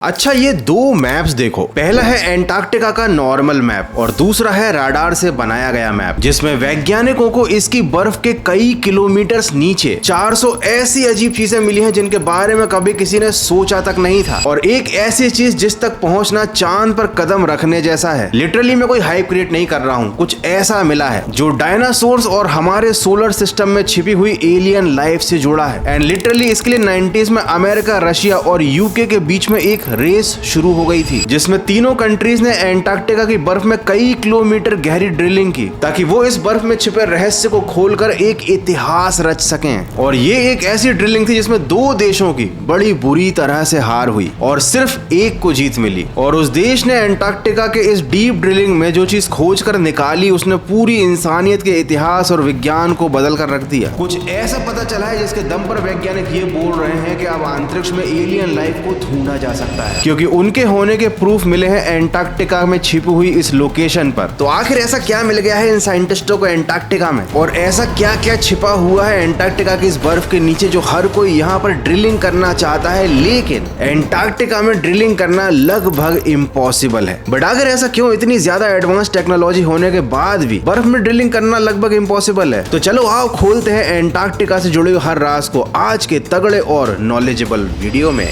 अच्छा, ये दो मैप्स देखो। पहला है एंटार्क्टिका का नॉर्मल मैप और दूसरा है राडार से बनाया गया मैप, जिसमें वैज्ञानिकों को इसकी बर्फ के कई किलोमीटर नीचे 400 ऐसी अजीब चीजें मिली हैं जिनके बारे में कभी किसी ने सोचा तक नहीं था। और एक ऐसी चीज जिस तक पहुंचना चांद पर कदम रखने जैसा है। लिटरली मैं कोई हाइप क्रिएट नहीं कर रहा हूँ, कुछ ऐसा मिला है जो डायनासोर्स और हमारे सोलर सिस्टम में छिपी हुई एलियन लाइफ से जुड़ा है। एंड लिटरली इसके लिए 90s में अमेरिका, रशिया और यूके के बीच में एक रेस शुरू हो गई थी, जिसमें तीनों कंट्रीज ने एंटार्क्टिका की बर्फ में कई किलोमीटर गहरी ड्रिलिंग की ताकि वो इस बर्फ में छिपे रहस्य को खोलकर एक इतिहास रच सकें। और ये एक ऐसी ड्रिलिंग थी जिसमें दो देशों की बड़ी बुरी तरह से हार हुई और सिर्फ एक को जीत मिली। और उस देश ने एंटार्क्टिका के इस डीप ड्रिलिंग में जो चीज खोज कर निकाली, उसने पूरी इंसानियत के इतिहास और विज्ञान को बदल कर रख दिया। कुछ ऐसा पता चला है जिसके दम पर वैज्ञानिक ये बोल रहे हैं कि अब अंतरिक्ष में एलियन लाइफ को ढूंढा जा सकता है, क्योंकि उनके होने के प्रूफ मिले हैं एंटार्क्टिका में छिपी हुई इस लोकेशन पर। तो आखिर ऐसा क्या मिल गया है इन साइंटिस्टों को एंटार्क्टिका में, और ऐसा क्या क्या छिपा हुआ है एंटार्क्टिका की इस बर्फ के नीचे जो हर कोई यहाँ पर ड्रिलिंग करना चाहता है, लेकिन एंटार्क्टिका में ड्रिलिंग करना लगभग इम्पॉसिबल है। बट अगर ऐसा क्यों, इतनी ज्यादा एडवांस टेक्नोलॉजी होने के बाद भी बर्फ में ड्रिलिंग करना लगभग इम्पॉसिबल है? तो चलो आओ खोलते हैं एंटार्क्टिका से जुड़े हुए हर राज को आज के तगड़े और नॉलेजेबल वीडियो में।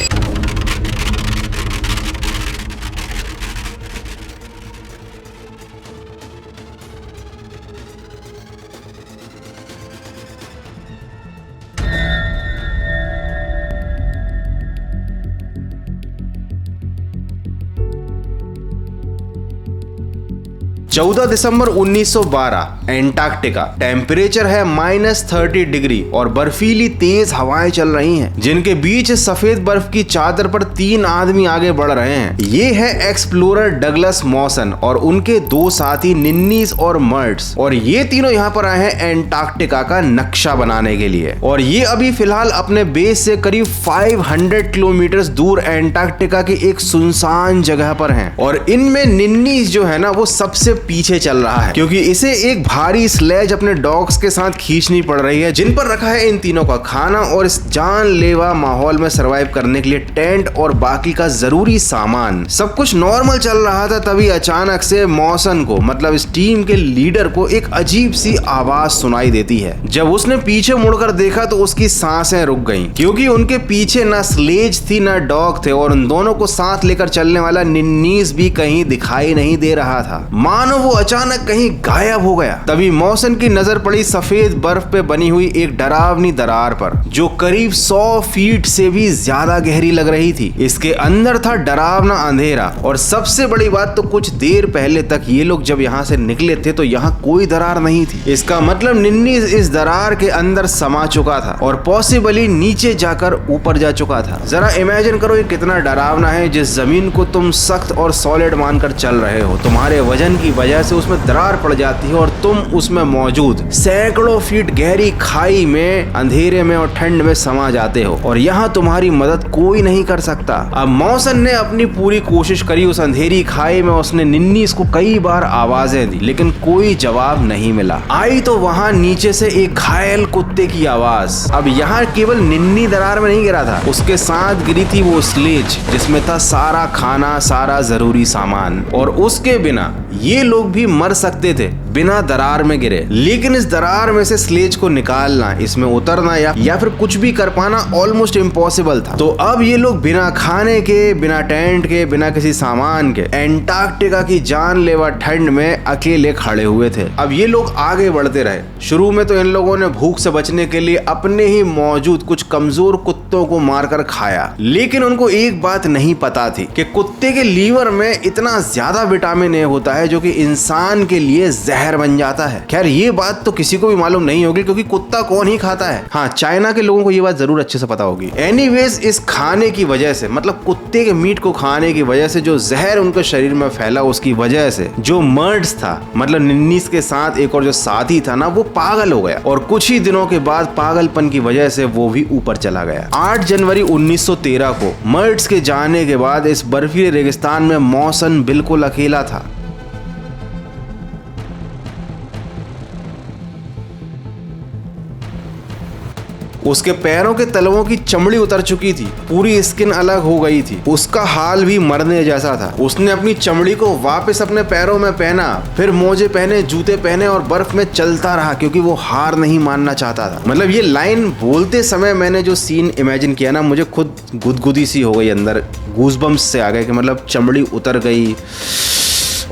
चौदह दिसंबर 1912, एंटार्क्टिका। टेम्परेचर है -30 डिग्री और बर्फीली तेज हवाएं चल रही हैं, जिनके बीच सफेद बर्फ की चादर पर 3 आदमी आगे बढ़ रहे हैं। ये है एक्सप्लोरर डगलस मॉसन और उनके 2 साथी निन्नीस और मर्ट्स। और ये तीनों यहाँ पर आए हैं एंटार्क्टिका का नक्शा बनाने के लिए। और ये अभी फिलहाल अपने बेस से करीब 500 किलोमीटर दूर एंटार्क्टिका की एक सुनसान जगह पर हैं। और इनमें निन्नीस जो है ना, वो सबसे पीछे चल रहा है, क्योंकि इसे एक भारी स्लेज अपने डॉग्स के साथ खींचनी पड़ रही है, जिन पर रखा है इन तीनों का खाना और इस जानलेवा माहौल में सरवाइव करने के लिए टेंट और बाकी का जरूरी सामान। सब कुछ नॉर्मल चल रहा था, तभी अचानक से मॉसन को, मतलब इस टीम के लीडर को, एक अजीब सी आवाज सुनाई देती है। जब उसने पीछे मुड़कर देखा तो उसकी सांसें रुक गईं, क्योंकि उनके पीछे ना स्लेज थी ना डॉग थे, और उन दोनों को साथ लेकर चलने वाला निन्नीस भी कहीं दिखाई नहीं दे रहा था, मानो वो अचानक कहीं गायब हो गया। तभी मॉसन की नजर पड़ी सफेद बर्फ पे बनी हुई एक डरावनी दरार पर, जो करीब 100 फीट से भी ज्यादा गहरी लग रही थी। इसके अंदर था डरावना अंधेरा, और सबसे बड़ी बात तो कुछ देर पहले तक ये लोग जब यहाँ से निकले थे तो यहाँ कोई दरार नहीं थी। इसका मतलब निन्नी इस दरार के अंदर समा चुका था और पॉसिबली नीचे जाकर ऊपर जा चुका था। जरा इमेजिन करो ये कितना डरावना है, जिस जमीन को तुम सख्त और सॉलिड मानकर चल रहे हो, तुम्हारे वजन की वजह से उसमें दरार पड़ जाती है और तुम उसमें मौजूद सैकड़ों फीट गहरी खाई में अंधेरे में और ठंड में समा जाते हो, और यहाँ तुम्हारी मदद कोई नहीं कर सकता। अब मॉसन ने अपनी पूरी कोशिश करी उस अंधेरी खाई में, उसने निन्नीस को कई बार आवाजें दी, लेकिन कोई जवाब नहीं मिला। आई तो वहाँ नीचे से एक घायल कुत्ते की आवाज। अब यहाँ केवल निन्नी दरार में नहीं गिरा था, उसके साथ गिरी थी वो स्लेज जिसमें था सारा खाना, सारा जरूरी सामान, और उसके बिना ये लोग भी मर सकते थे बिना दरार में गिरे। लेकिन इस दरार में से स्लेज को निकालना, इसमें उतरना या फिर कुछ भी कर पाना ऑलमोस्ट इम्पॉसिबल था। तो अब ये लोग बिना खाने के, बिना टेंट के, बिना किसी सामान के एंटार्क्टिका की जानलेवा ठंड में अकेले खड़े हुए थे। अब ये लोग आगे बढ़ते रहे। शुरू में तो इन लोगों ने भूख से बचने के लिए अपने ही मौजूद कुछ कमजोर कुत्तों को मारकर खाया, लेकिन उनको एक बात नहीं पता थी कि कुत्ते के लीवर में इतना ज्यादा विटामिन ए होता है जो कि इंसान के लिए जहर बन जाता है। खैर ये बात तो किसी को भी मालूम नहीं होगी, क्योंकि कुत्ता कौन ही खाता है। हाँ, चाइना के लोगों को ये बात जरूर अच्छे से पता होगी। एनीवेज, इस खाने की वजह से, मतलब कुत्ते के मीट को खाने की वजह से जो जहर उनके शरीर में फैला, उसकी वजह से जो मर्ड्स था, मतलब निन्नीस के साथ एक और जो साथी था ना, वो पागल हो गया, और कुछ ही दिनों के बाद पागलपन की वजह से वो भी ऊपर चला गया। 8 जनवरी 1913 को मर्ड्स के जाने के बाद इस बर्फीले रेगिस्तान में मॉसन बिल्कुल अकेला था। उसके पैरों के तलवों की चमड़ी उतर चुकी थी, पूरी स्किन अलग हो गई थी। उसका हाल भी मरने जैसा था। उसने अपनी चमड़ी को वापस अपने पैरों में पहना, फिर मोजे पहने, जूते पहने और बर्फ में चलता रहा क्योंकि वो हार नहीं मानना चाहता था। मतलब ये लाइन बोलते समय मैंने जो सीन इमेजिन किया ना, मुझे खुद गुदगुदी सी हो गई, अंदर गूज़बम्प्स से आ गए कि मतलब चमड़ी उतर गई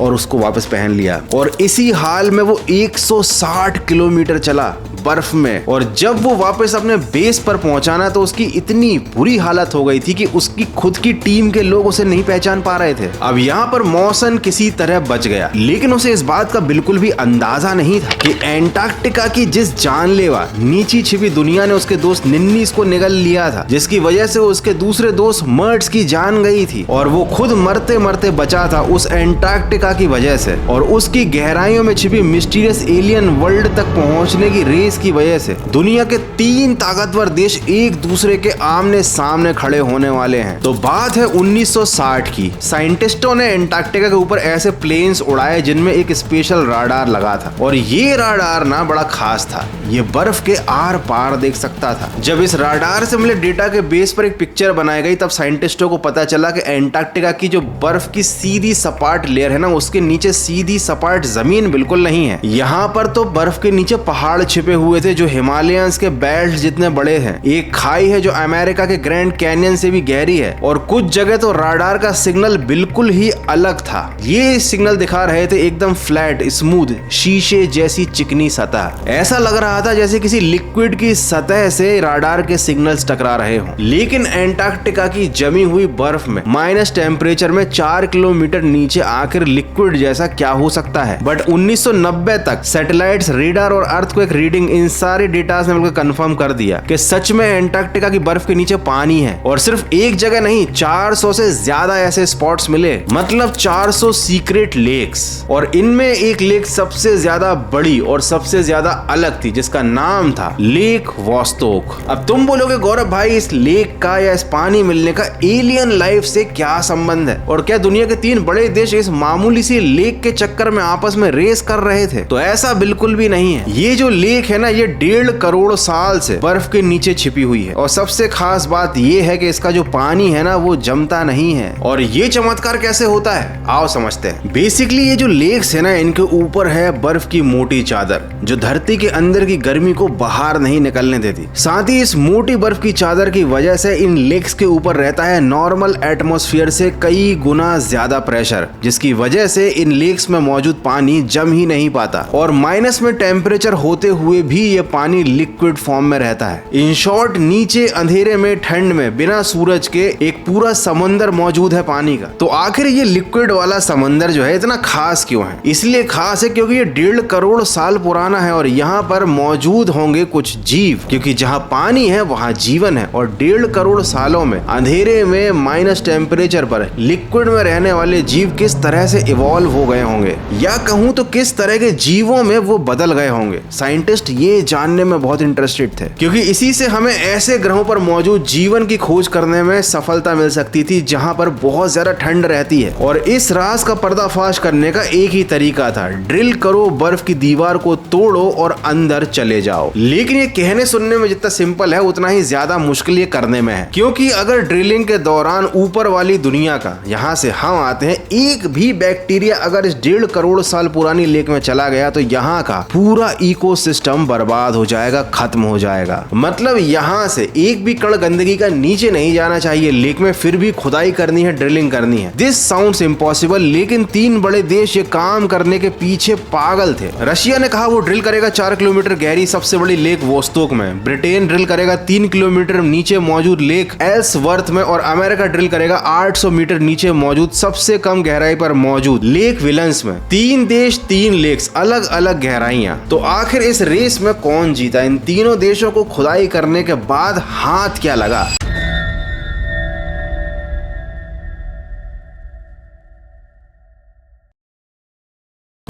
और उसको वापस पहन लिया। और इसी हाल में वो 160 किलोमीटर चला बर्फ में, और जब वो वापस अपने बेस पर पहुंचा ना, तो उसकी इतनी बुरी हालत हो गई थी कि उसकी खुद की टीम के लोग उसे नहीं पहचान पा रहे थे। अब यहाँ पर मौसन किसी तरह बच गया, लेकिन उसे इस बात का बिल्कुल भी अंदाजा नहीं था कि एंटार्क्टिका की जिस जानलेवा नीची छिपी दुनिया ने उसके दोस्त निन्नीस को निगल लिया था, जिसकी वजह से उसके दूसरे दोस्त मर्ट्स की जान गई थी, और वो खुद मरते मरते बचा था उस एंटार्क्टिका की वजह से, और उसकी गहराइयों में छिपी मिस्टीरियस एलियन वर्ल्ड तक पहुंचने की रेस की वजह से दुनिया के 3 ताकतवर देश एक दूसरे के आमने सामने खड़े होने वाले हैं। तो बात है 1960 की। साइंटिस्टों ने एंटार्क्टिका के ऊपर ऐसे प्लेन्स उड़ाए जिनमें एक स्पेशल राडार लगा था, और ये राडार ना बड़ा खास था। ये बर्फ के आर पार देख सकता था। जब इस राडार से मिले डेटा के बेस पर एक पिक्चर बनाई गई, तब साइंटिस्टों को पता चला कि एंटार्क्टिका की जो बर्फ की सीधी सपाट लेयर है ना, उसके नीचे सीधी सपाट जमीन बिल्कुल नहीं है। यहाँ पर तो बर्फ के नीचे पहाड़ छिपे हुए थे जो हिमालयंस के बेल्ट जितने बड़े हैं। एक खाई है जो अमेरिका के ग्रैंड कैनियन से भी गहरी है, और कुछ जगह तो राडार का सिग्नल बिल्कुल ही अलग था। ये सिग्नल दिखा रहे थे एकदम फ्लैट, स्मूथ, शीशे जैसी चिकनी सतह। ऐसा लग रहा था जैसे किसी लिक्विड की सतह से राडार के सिग्नल्स टकरा रहे हों। लेकिन एंटार्क्टिका की जमी हुई बर्फ में माइनस टेम्परेचर में 4 किलोमीटर नीचे आखिर लिक्विड जैसा क्या हो सकता है। बट 1990 तक सैटेलाइट्स, रेडार और अर्थक्वेक रीडिंग, इन सारे डेटा ने मिलकर कंफर्म कर दिया कि सच में एंटार्क्टिका की बर्फ के नीचे पानी है, और सिर्फ एक जगह नहीं, 400 से ज्यादा ऐसे स्पॉट्स मिले। मतलब 400 सीक्रेट लेक्स, और इनमें एक लेक सबसे ज्यादा बड़ी और सबसे ज्यादा अलग थी, जिसका नाम था लेक वोस्तोक। अब तुम बोलोगे गौरव भाई, इस लेक का या इस पानी मिलने का एलियन लाइफ से क्या संबंध है, और क्या दुनिया के 3 बड़े देश इस मामूली सी लेक के चक्कर में आपस में रेस कर रहे थे? तो ऐसा बिल्कुल भी नहीं है। ये जो लेक है ना, ये 1.5 करोड़ साल से बर्फ के नीचे छिपी हुई है, और सबसे खास बात ये है कि इसका जो पानी है ना, वो जमता नहीं है। और ये चमत्कार कैसे होता है, आओ समझते हैं। बेसिकली ये जो लेक्स है ना, इनके ऊपर है बर्फ की मोटी चादर, जो धरती के अंदर की गर्मी को बाहर नहीं निकलने देती। साथ ही इस मोटी बर्फ की चादर की वजह से इन लेक्स के ऊपर रहता है नॉर्मल एटमॉस्फेयर से कई गुना ज्यादा प्रेशर, जिसकी वजह से इन लेक्स में मौजूद पानी जम ही नहीं पाता, और माइनस में टेम्परेचर होते हुए भी ये पानी लिक्विड फॉर्म में रहता है। इन शॉर्ट, नीचे अंधेरे में, ठंड में, बिना सूरज के एक पूरा समंदर मौजूद है पानी का। तो आखिर ये लिक्विड वाला समंदर जो है इतना खास क्यों है? इसलिए खास है क्योंकि ये 1.5 करोड़ साल पुराना है, और यहाँ पर मौजूद होंगे कुछ जीव, क्योंकि जहाँ पानी है वहाँ जीवन है। और 1.5 करोड़ सालों में अंधेरे में, माइनस टेम्परेचर पर लिक्विड में रहने वाले जीव किस तरह से इवॉल्व हो गए होंगे, या कहूँ तो किस तरह के जीवों में वो बदल गए होंगे। साइंटिस्ट ये जानने में बहुत इंटरेस्टेड थे, क्योंकि इसी से हमें ऐसे ग्रहों पर मौजूद जीवन की खोज करने में सफलता मिल सकती थी जहां पर बहुत ज्यादा ठंड रहती है। और इस राज का पर्दाफाश करने का एक ही तरीका था, ड्रिल करो, बर्फ की दीवार को तोड़ो और अंदर चले जाओ। लेकिन ये कहने सुनने में जितना सिंपल है, उतना ही ज्यादा मुश्किल ये करने में है, क्योंकि अगर ड्रिलिंग के दौरान ऊपर वाली दुनिया का, यहाँ से हम आते हैं, एक भी बैक्टीरिया अगर इस 1.5 करोड़ साल पुरानी लेक में चला गया, तो यहाँ का पूरा इकोसिस्टम बर्बाद हो जाएगा, खत्म हो जाएगा। मतलब यहाँ से एक भी कण गंदगी का नीचे नहीं जाना चाहिए लेक में, फिर भी खुदाई करनी है, ड्रिलिंग करनी है। दिस साउंड्स इम्पॉसिबल, लेकिन 3 बड़े देश ये काम करने के पीछे पागल थे। रशिया ने कहा वो ड्रिल करेगा 4 किलोमीटर गहरी सबसे बड़ी लेक वोस्तोक में, ब्रिटेन ड्रिल करेगा 3 किलोमीटर नीचे मौजूद लेक एल्सवर्थ में, और अमेरिका ड्रिल करेगा 800 मीटर नीचे मौजूद सबसे कम गहराई पर मौजूद लेक विलंस में। 3 देश, 3 लेक्स, अलग अलग गहराइयां। तो आखिर इस रेस में कौन जीता? इन तीनों देशों को खुदाई करने के बाद हाथ क्या लगा?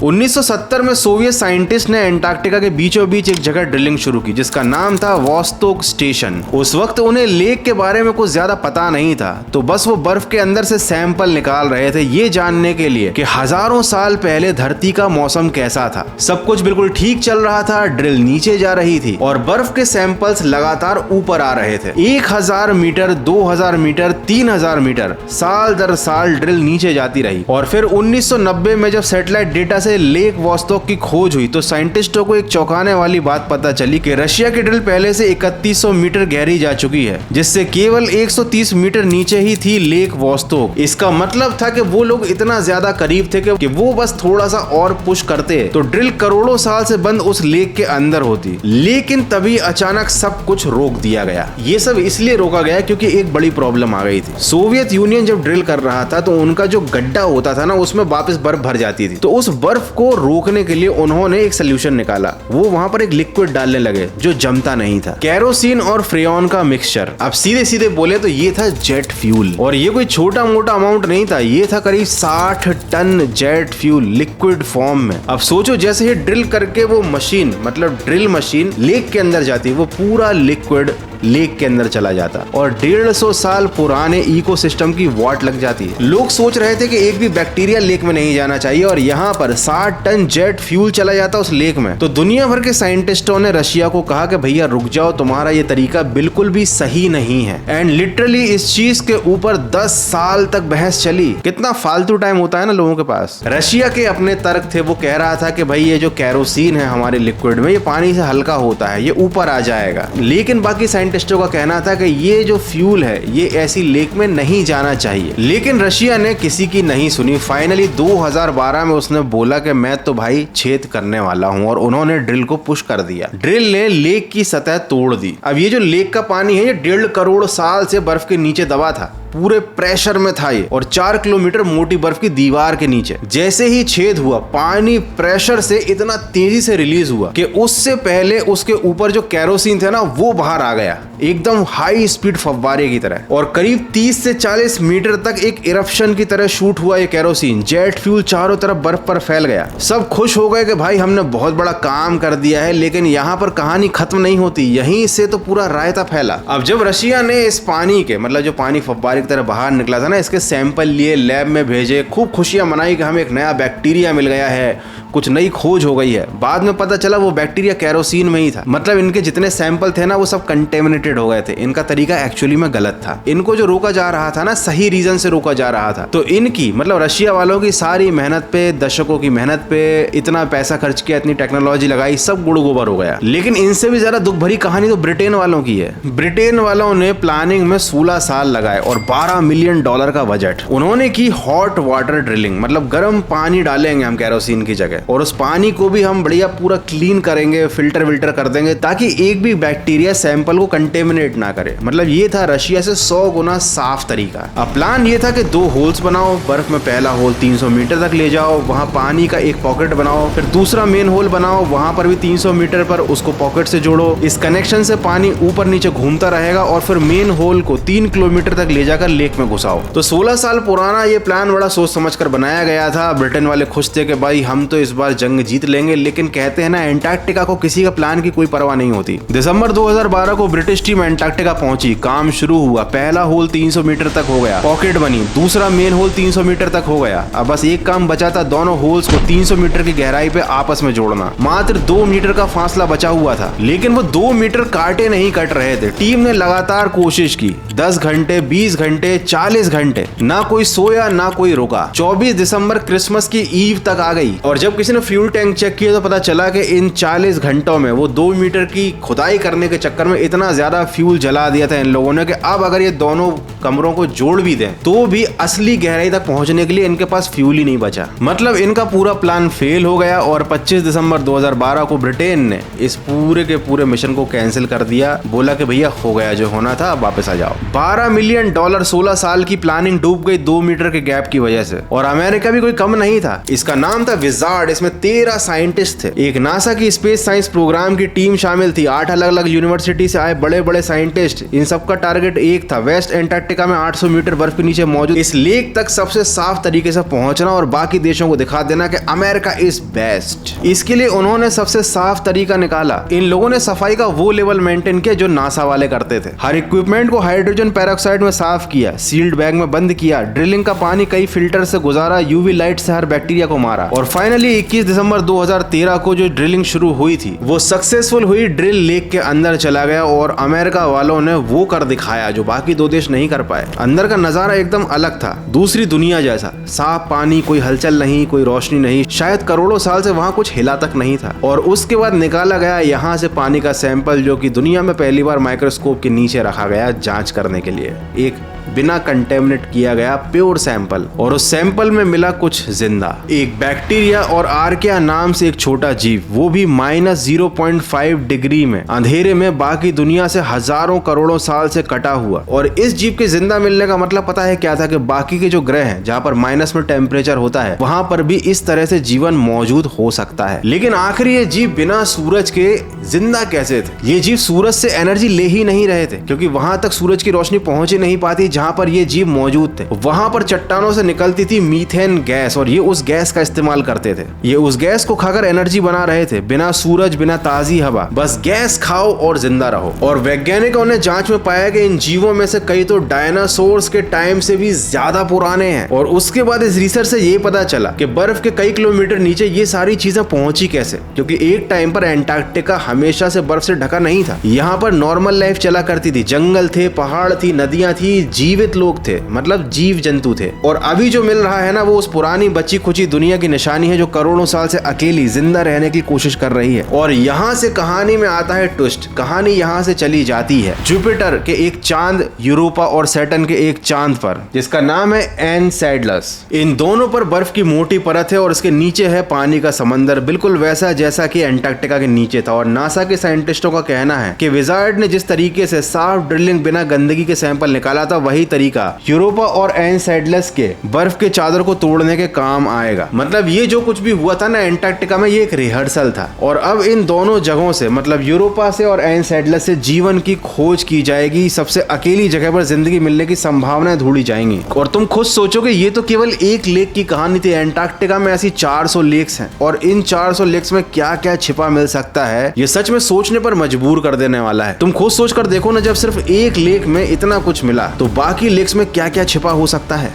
1970 में सोवियत साइंटिस्ट ने एंटार्क्टिका के बीचों बीच एक जगह ड्रिलिंग शुरू की जिसका नाम था वोस्तोक स्टेशन। उस वक्त उन्हें लेक के बारे में कुछ ज्यादा पता नहीं था, तो बस वो बर्फ के अंदर से सैंपल निकाल रहे थे ये जानने के लिए कि हजारों साल पहले धरती का मौसम कैसा था। सब कुछ बिल्कुल ठीक चल रहा था, ड्रिल नीचे जा रही थी और बर्फ के सैंपल्स लगातार ऊपर आ रहे थे। 1000 मीटर, 2000 मीटर, 3000 मीटर, साल दर साल ड्रिल नीचे जाती रही। और फिर 1990 में जब सैटेलाइट डेटा से लेक वोस्तोक की खोज हुई तो साइंटिस्टों को एक चौंकाने वाली बात पता चली कि रशिया की ड्रिल पहले से 3100 मीटर गहरी जा चुकी है, जिससे केवल 130 मीटर नीचे ही थी लेक वोस्तोक। इसका मतलब था कि वो लोग इतना ज्यादा करीब थे कि वो बस थोड़ा सा और पुश करते तो ड्रिल करोड़ों साल से बंद उस लेक के अंदर होती। लेकिन तभी अचानक सब कुछ रोक दिया गया। ये सब इसलिए रोका गया क्योंकि एक बड़ी प्रॉब्लम आ गई थी। सोवियत यूनियन जब ड्रिल कर रहा था तो उनका जो गड्ढा होता था ना, उसमें वापस बर्फ भर जाती थी। तो उस बर्फ को रोकने के लिए उन्होंने एक सोल्यूशन निकाला। वो वहां पर एक लिक्विड डालने लगे जो जमता नहीं था, केरोसिन और फ्रेऑन का मिक्सचर। अब सीधे सीधे बोले तो ये था जेट फ्यूल। और ये कोई छोटा मोटा अमाउंट नहीं था, ये था करीब 60 ton jet fuel liquid form में। अब सोचो, जैसे ही ड्रिल करके वो मशीन, मतलब ड्रिल मशीन लेक के अंदर जाती, वो पूरा लिक्विड लेक के अंदर चला जाता और 150 साल पुराने इकोसिस्टम की वाट लग जाती है। लोग सोच रहे थे कि एक भी बैक्टीरिया लेक में नहीं जाना चाहिए और यहाँ पर 60 टन जेट फ्यूल चला जाता उस लेक में। तो दुनिया भर के साइंटिस्टों ने रशिया को कहा कि भैया रुक जाओ, तुम्हारा ये तरीका बिल्कुल भी सही नहीं है। एंड लिटरली इस चीज के ऊपर 10 साल तक बहस चली। कितना फालतू टाइम होता है ना लोगों के पास। रशिया के अपने तर्क थे, वो कह रहा था कि भाई ये जो केरोसिन है हमारे लिक्विड में, ये पानी से हल्का होता है, ये ऊपर आ जाएगा। लेकिन बाकी साइंटिस्टों का कहना था कि ये जो फ्यूल है ये ऐसी लेक में नहीं जाना चाहिए। लेकिन रशिया ने किसी की नहीं सुनी। फाइनली 2012 में उसने बोला कि मैं तो भाई छेद करने वाला हूं, और उन्होंने ड्रिल को पुश कर दिया। ड्रिल ने लेक की सतह तोड़ दी। अब ये जो लेक का पानी है ये 1.5 करोड़ साल से बर्फ के नीचे दबा था, पूरे प्रेशर में था ये, और 4 किलोमीटर मोटी बर्फ की दीवार के नीचे। जैसे ही छेद हुआ, पानी प्रेशर से इतना तेजी से रिलीज हुआ कि उससे पहले उसके ऊपर जो केरोसिन था ना वो बाहर आ गया, एकदम हाई स्पीड फव्वारे की तरह। और करीब 30 से 40 मीटर तक एक इरप्शन की तरह शूट हुआ ये केरोसिन। जेट फ्यूल चारों तरफ बर्फ पर फैल गया। सब खुश हो गए कि भाई हमने बहुत बड़ा काम कर दिया है। लेकिन यहाँ पर कहानी खत्म नहीं होती, यहीं से तो पूरा रायता फैला। अब जब रशिया ने इस पानी के, मतलब जो पानी फव्वारे की तरह बाहर निकला था ना, इसके सैंपल लिए, लैब में भेजे, खूब खुशियां मनाई कि हमें एक नया बैक्टीरिया मिल गया है, कुछ नई खोज हो गई है। बाद में पता चला वो बैक्टीरिया केरोसिन में ही था। मतलब इनके जितने सैंपल थे ना वो सब कंटेमिनेटेड हो गए थे। इनका तरीका एक्चुअली में गलत था। इनको जो रोका जा रहा था ना, सही रीजन से रोका जा रहा था। तो इनकी, मतलब रशिया वालों की सारी मेहनत पे, दशकों की मेहनत पे, इतना पैसा खर्च किया, इतनी टेक्नोलॉजी लगाई, सब गुड़ गोबर हो गया। लेकिन इनसे भी ज्यादा दुख भरी कहानी तो ब्रिटेन वालों की है। ब्रिटेन वालों ने प्लानिंग में 16 साल लगाए और $12 मिलियन का बजट। उन्होंने की हॉट वाटर ड्रिलिंग, मतलब गर्म पानी डालेंगे हम केरोसिन की जगह, और उस पानी को भी हम बढ़िया पूरा क्लीन करेंगे, फिल्टर विल्टर कर देंगे ताकि एक भी बैक्टीरिया सैंपल को कंटेमिनेट ना करे। मतलब ये था रशिया से 100 गुना साफ तरीका। अब प्लान ये था कि 2 होल्स बनाओ, बर्फ में पहला होल 300 मीटर तक ले जाओ, वहां पानी का एक पॉकेट बनाओ, फिर दूसरा मेन होल बनाओ, वहां पर भी 300 मीटर पर उसको पॉकेट से जोड़ो। इस कनेक्शन से पानी ऊपर नीचे घूमता रहेगा और फिर मेन होल को 3 किलोमीटर तक ले जाकर लेक में घुसाओ। तो 16 साल पुराना ये प्लान बड़ा सोच समझ कर बनाया गया था। ब्रिटेन वाले खुश थे कि भाई हम तो इस बार जंग जीत लेंगे। लेकिन कहते हैं ना, एंटार्क्टिका को किसी का प्लान की कोई परवाह नहीं होती। दिसंबर 2012 को ब्रिटिश टीम एंटार्क्टिका पहुंची, काम शुरू हुआ। पहला होल 300 मीटर तक हो गया, पॉकेट बनी। दूसरा मेन होल 300 मीटर तक हो गया। अब बस एक काम बचा था, दोनों होल्स को 300 मीटर की गहराई पे आपस में जोड़ना। मात्र 2 मीटर का फासला बचा हुआ था, लेकिन वो 2 मीटर काटे नहीं कट रहे थे। टीम ने लगातार कोशिश की, 10 घंटे, 20 घंटे, 40 घंटे, ना कोई सोया ना कोई रुका। 24 दिसंबर क्रिसमस की ईव तक आ गई और जब किसी ने फ्यूल टैंक चेक किया तो पता चला कि इन 40 घंटों में वो 2 मीटर की खुदाई करने के चक्कर में इतना ज्यादा फ्यूल जला दिया था इन लोगों ने कि अब अगर ये दोनों कमरों को जोड़ भी दें तो भी असली गहराई तक पहुंचने के लिए इनके पास फ्यूल ही नहीं बचा। मतलब इनका पूरा प्लान फेल हो गया और 25 दिसंबर 2012 को ब्रिटेन ने इस पूरे के पूरे मिशन को कैंसिल कर दिया। बोला कि भैया हो गया जो होना था, अब वापस आ जाओ। $12 मिलियन 16 साल की प्लानिंग डूब गई 2 मीटर के गैप की वजह से। और अमेरिका भी कोई कम नहीं था। इसका नाम था विजार्ड विजार्ड, इसमें 13 साइंटिस्ट थे। एक नासा की स्पेस साइंस प्रोग्राम की टीम शामिल थी, 8 अलग अलग यूनिवर्सिटी से आए बड़े बड़े साइंटिस्ट। इन सबका टारगेट एक था, वेस्ट एंटार्क्टिका में 800 मीटर बर्फ के नीचे मौजूद इस लेक तक सबसे साफ तरीके से पहुंचना और बाकी देशों को दिखा देना कि अमेरिका इज बेस्ट। इसके लिए उन्होंने सबसे साफ तरीका निकाला। इन लोगों ने सफाई का वो लेवल मेंटेन किया जो नासा वाले करते थे। हर इक्विपमेंट को हाइड्रोजन पेरोक्साइड में साफ किया, सील्ड बैग में बंद किया, ड्रिलिंग का पानी कई फिल्टर से गुजारा, यूवी लाइट से हर बैक्टीरिया को मारा और फाइनली 21 दिसंबर 2013 को जो ड्रिलिंग शुरू हुई थी वो सक्सेसफुल हुई। ड्रिल लेक के अंदर चला गया और अमेरिका वालों ने वो कर दिखाया जो बाकी दो देश नहीं कर पाए। अंदर का नजारा एकदम अलग था, दूसरी दुनिया जैसा। साफ पानी, कोई हलचल नहीं, कोई रोशनी नहीं, शायद करोड़ों साल से वहां कुछ हिला तक नहीं था। और उसके बाद निकाला गया यहाँ से पानी का सैंपल जो कि दुनिया में पहली बार माइक्रोस्कोप के नीचे रखा गया जांच करने के लिए। एक बिना कंटेमिनेट किया गया प्योर सैंपल, और उस सैंपल में मिला कुछ जिंदा, एक बैक्टीरिया और आर्किया नाम से एक छोटा जीव, वो भी -0.5 डिग्री में अंधेरे में बाकी दुनिया से हजारों करोड़ों साल से कटा हुआ। और इस जीव के जिंदा मिलने का मतलब पता है क्या था? कि बाकी के जो ग्रह हैं जहाँ पर माइनस में टेम्परेचर होता है वहां पर भी इस तरह से जीवन मौजूद हो सकता है। लेकिन आखिर ये जीव बिना सूरज के जिंदा कैसे थे? ये जीव सूरज से एनर्जी ले ही नहीं रहे थे क्योंकि वहां तक सूरज की रोशनी पहुंच ही नहीं पाती जहां पर ये जीव मौजूद थे। वहां पर चट्टानों से निकलती थी मीथेन गैस और ये उस गैस का इस्तेमाल करते थे। ये उस गैस को खाकर एनर्जी बना रहे थे, बिना सूरज, बिना ताजी हवा, बस गैस खाओ और जिंदा रहो। और वैज्ञानिकों ने जांच में पाया कि इन जीवों में से कई तो डायनासोर्स के टाइम से भी ज्यादा पुराने हैं। और उसके बाद इस रिसर्च से ये पता चला कि बर्फ के कई किलोमीटर नीचे ये सारी चीजें पहुंची कैसे, क्योंकि एक टाइम पर एंटार्क्टिका हमेशा से बर्फ से ढका नहीं था। यहाँ पर नॉर्मल लाइफ चला करती थी, जंगल थे, पहाड़ थी, नदियां थी, जीवित लोग थे, मतलब जीव जंतु थे। और अभी जो मिल रहा है ना, वो उस पुरानी बची खुची दुनिया की निशानी है जो करोड़ों साल से अकेली जिंदा रहने की कोशिश कर रही है। और यहाँ से कहानी में आता है ट्विस्ट। कहानी यहाँ से चली जाती है जुपिटर के एक चांद, यूरोपा और सैटर्न के एक चांद पर जिसका नाम है एनसेडलस। इन दोनों पर बर्फ की मोटी परत है और इसके नीचे है पानी का समंदर, बिल्कुल वैसा जैसा कि एंटार्क्टिका के नीचे था। और नासा के साइंटिस्टों का कहना है कि विजार्ड ने जिस तरीके से साफ ड्रिलिंग बिना गंदगी के सैंपल निकाला था वही तरीका यूरोपा और एनसेडलस के बर्फ के चादर को तोड़ने के काम आएगा। मतलब ये जो कुछ भी हुआ था ना एंटार्क्टिका में, ये एक रिहर्सल था। और अब इन दोनों जगहों से, मतलब यूरोपा से और एनसेडलस से जीवन की खोज की जाएगी। सबसे अकेली जगह पर जिंदगी मिलने की संभावनाएं ढूंढी जाएंगी। और तुम खुद सोचोगे ये तो केवल एक लेक की कहानी थी, एंटार्क्टिका में ऐसी 400 लेक्स हैं और इन 400 लेक्स में क्या क्या छिपा मिल सकता है, ये सच में सोचने पर मजबूर कर देने वाला है। तुम खुद सोच कर देखो ना, जब सिर्फ एक लेक में इतना कुछ मिला तो बाकी लेक्स में क्या क्या छिपा हो सकता है।